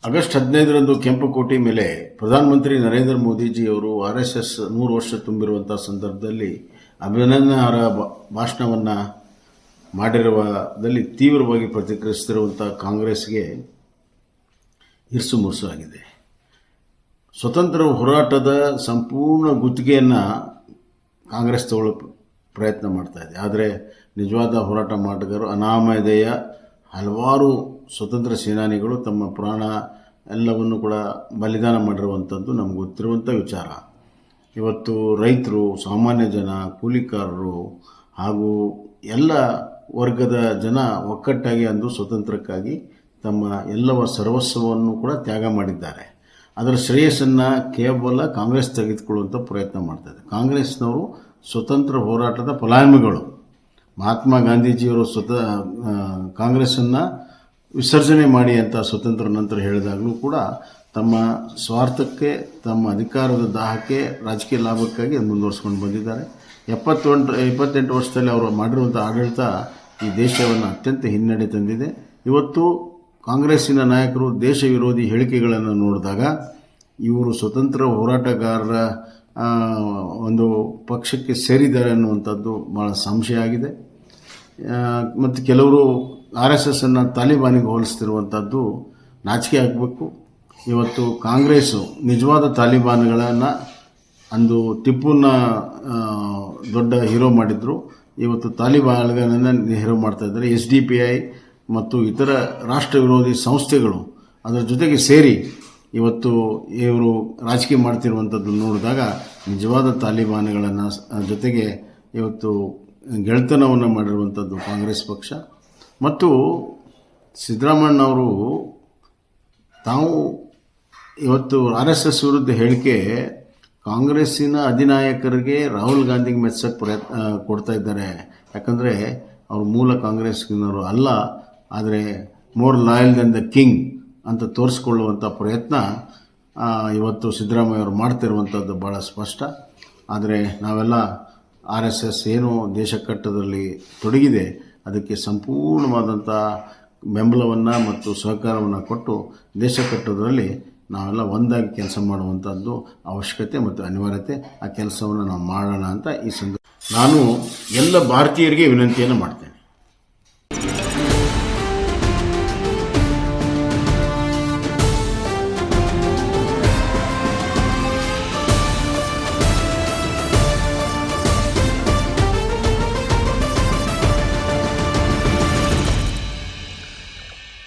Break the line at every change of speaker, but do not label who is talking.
August 15ರಂದು ಕೆಂಪುಕೋಟೆ ಮೇಲೆ ಪ್ರಧಾನಮಂತ್ರಿ ನರೇಂದ್ರ ಮೋದಿಜಿಯವರು RSS 100 ವರ್ಷ ತುಂಬಿರುವಂತಹ ಸಂದರ್ಭದಲ್ಲಿ ಅಭಿನಂದನಾರ್ಹ ಭಾಷಣವನ್ನು ಮಾಡಿರುವುದರಲ್ಲಿ ತೀವ್ರವಾಗಿ ಪ್ರತಿಕ್ರಿಯಿಸುತ್ತಿರುವಂತಹ ಕಾಂಗ್ರೆಸ್ಗೆ ಇರ್ಸು ಮುರ್ಸು ಆಗಿದೆ. ಸ್ವತಂತ್ರ ಹೋರಾಟದ ಸಂಪೂರ್ಣ ಗುತ್ತಿಗೆಯನ್ನು ಕಾಂಗ್ರೆಸ್ ತಗೊಳ್ಳೋ ಪ್ರಯತ್ನ ಮಾಡ್ತಾ ಇದೆ. ಆದರೆ ನಿಜವಾದ ಹೋರಾಟ ಮಾಡಿದರು ಅನಾಮಧೇಯ ಹಲವಾರು ಸ್ವತಂತ್ರ ಸೇನಾನಿಗಳು ತಮ್ಮ ಪ್ರಾಣ ಎಲ್ಲವನ್ನು ಕೂಡ ಬಲಿದಾನ ಮಾಡಿರುವಂಥದ್ದು ನಮ್ಗೆ ಗೊತ್ತಿರುವಂಥ ವಿಚಾರ. ಇವತ್ತು ರೈತರು, ಸಾಮಾನ್ಯ ಜನ, ಕೂಲಿಕಾರರು ಹಾಗೂ ಎಲ್ಲ ವರ್ಗದ ಜನ ಒಕ್ಕಟ್ಟಾಗಿ ಅಂದು ಸ್ವತಂತ್ರಕ್ಕಾಗಿ ತಮ್ಮ ಎಲ್ಲವ ಸರ್ವಸ್ವವನ್ನು ಕೂಡ ತ್ಯಾಗ ಮಾಡಿದ್ದಾರೆ. ಅದರ ಶ್ರೇಯಸ್ಸನ್ನು ಕೇವಲ ಕಾಂಗ್ರೆಸ್ ತೆಗೆದುಕೊಳ್ಳುವಂಥ ಪ್ರಯತ್ನ ಮಾಡ್ತಾಯಿದೆ. ಕಾಂಗ್ರೆಸ್ನವರು ಸ್ವತಂತ್ರ ಹೋರಾಟದ ಫಲಾನುಭವಿಗಳು. ಮಹಾತ್ಮ ಗಾಂಧೀಜಿಯವರು ಕಾಂಗ್ರೆಸ್ಸನ್ನು ವಿಸರ್ಜನೆ ಮಾಡಿ ಅಂತ ಸ್ವತಂತ್ರ ನಂತರ ಹೇಳಿದಾಗಲೂ ಕೂಡ ತಮ್ಮ ಸ್ವಾರ್ಥಕ್ಕೆ, ತಮ್ಮ ಅಧಿಕಾರದ ದಾಹಕ್ಕೆ, ರಾಜಕೀಯ ಲಾಭಕ್ಕಾಗಿ ಮುಂದುವರಿಸ್ಕೊಂಡು ಬಂದಿದ್ದಾರೆ. 28 ವರ್ಷದಲ್ಲಿ ಅವರು ಮಾಡಿರುವಂಥ ಆಡಳಿತ ಈ ದೇಶವನ್ನು ಅತ್ಯಂತ ಹಿನ್ನಡೆ ತಂದಿದೆ. ಇವತ್ತು ಕಾಂಗ್ರೆಸ್ಸಿನ ನಾಯಕರು ದೇಶ ವಿರೋಧಿ ಹೇಳಿಕೆಗಳನ್ನು ನೋಡಿದಾಗ ಇವರು ಸ್ವತಂತ್ರ ಹೋರಾಟಗಾರರ ಒಂದು ಪಕ್ಷಕ್ಕೆ ಸೇರಿದ್ದಾರೆ ಅನ್ನುವಂಥದ್ದು ಭಾಳ ಸಂಶಯ ಆಗಿದೆ. ಮತ್ತು ಕೆಲವರು RSSನ್ನು ತಾಲಿಬಾನಿಗೆ ಹೋಲಿಸ್ತಿರುವಂಥದ್ದು ನಾಚಿಕೆ ಆಗಬೇಕು. ಇವತ್ತು ಕಾಂಗ್ರೆಸ್ಸು ನಿಜವಾದ ತಾಲಿಬಾನ್ಗಳನ್ನು ಅಂದು ಟಿಪ್ಪುನ ದೊಡ್ಡ ಹೀರೋ ಮಾಡಿದ್ರು. ಇವತ್ತು ತಾಲಿಬಾನ್ಗಳನ್ನು ಹೀರೋ ಮಾಡ್ತಾ ಇದ್ದಾರೆ. SDPI ಮತ್ತು ಇತರ ರಾಷ್ಟ್ರ ವಿರೋಧಿ ಸಂಸ್ಥೆಗಳು ಅದರ ಜೊತೆಗೆ ಸೇರಿ ಇವತ್ತು ಇವರು ರಾಜಕೀಯ ಮಾಡ್ತಿರುವಂಥದ್ದು ನೋಡಿದಾಗ ನಿಜವಾದ ತಾಲಿಬಾನ್ಗಳನ್ನು ಜೊತೆಗೆ ಇವತ್ತು ಗೆಳೆತನವನ್ನು ಮಾಡಿರುವಂಥದ್ದು ಕಾಂಗ್ರೆಸ್ ಪಕ್ಷ. ಮತ್ತು ಸಿದ್ದರಾಮಯ್ಯನವರು ತಾವು ಇವತ್ತು RSS ವಿರುದ್ಧ ಹೇಳಿಕೆ ಕಾಂಗ್ರೆಸ್ಸಿನ ಅಧಿನಾಯಕರಿಗೆ ರಾಹುಲ್ ಗಾಂಧಿಗೆ ಮೆಚ್ಚಕ್ಕೆ ಪ್ರಯತ್ನ ಕೊಡ್ತಾ ಇದ್ದಾರೆ. ಯಾಕಂದರೆ ಅವರು ಮೂಲ ಕಾಂಗ್ರೆಸ್ನವರು ಅಲ್ಲ, ಆದರೆ more loyal than the king ಅಂತ ತೋರಿಸ್ಕೊಳ್ಳುವಂಥ ಪ್ರಯತ್ನ ಇವತ್ತು ಸಿದ್ದರಾಮಯ್ಯವರು ಮಾಡ್ತಿರುವಂಥದ್ದು ಭಾಳ ಸ್ಪಷ್ಟ. ಆದರೆ ನಾವೆಲ್ಲ RSS ಏನು ದೇಶ ಕಟ್ಟದಲ್ಲಿ ತೊಡಗಿದೆ ಅದಕ್ಕೆ ಸಂಪೂರ್ಣವಾದಂಥ ಬೆಂಬಲವನ್ನು ಮತ್ತು ಸಹಕಾರವನ್ನು ಕೊಟ್ಟು ದೇಶ ಕಟ್ಟೋದರಲ್ಲಿ ನಾವೆಲ್ಲ ಒಂದಾಗಿ ಕೆಲಸ ಮಾಡುವಂಥದ್ದು ಅವಶ್ಯಕತೆ ಮತ್ತು ಅನಿವಾರ್ಯತೆ. ಆ ಕೆಲಸವನ್ನು ನಾವು ಮಾಡೋಣ ಅಂತ ಈ ನಾನು ಎಲ್ಲ ಭಾರತೀಯರಿಗೆ ವಿನಂತಿಯನ್ನು ಮಾಡ್ತೇನೆ.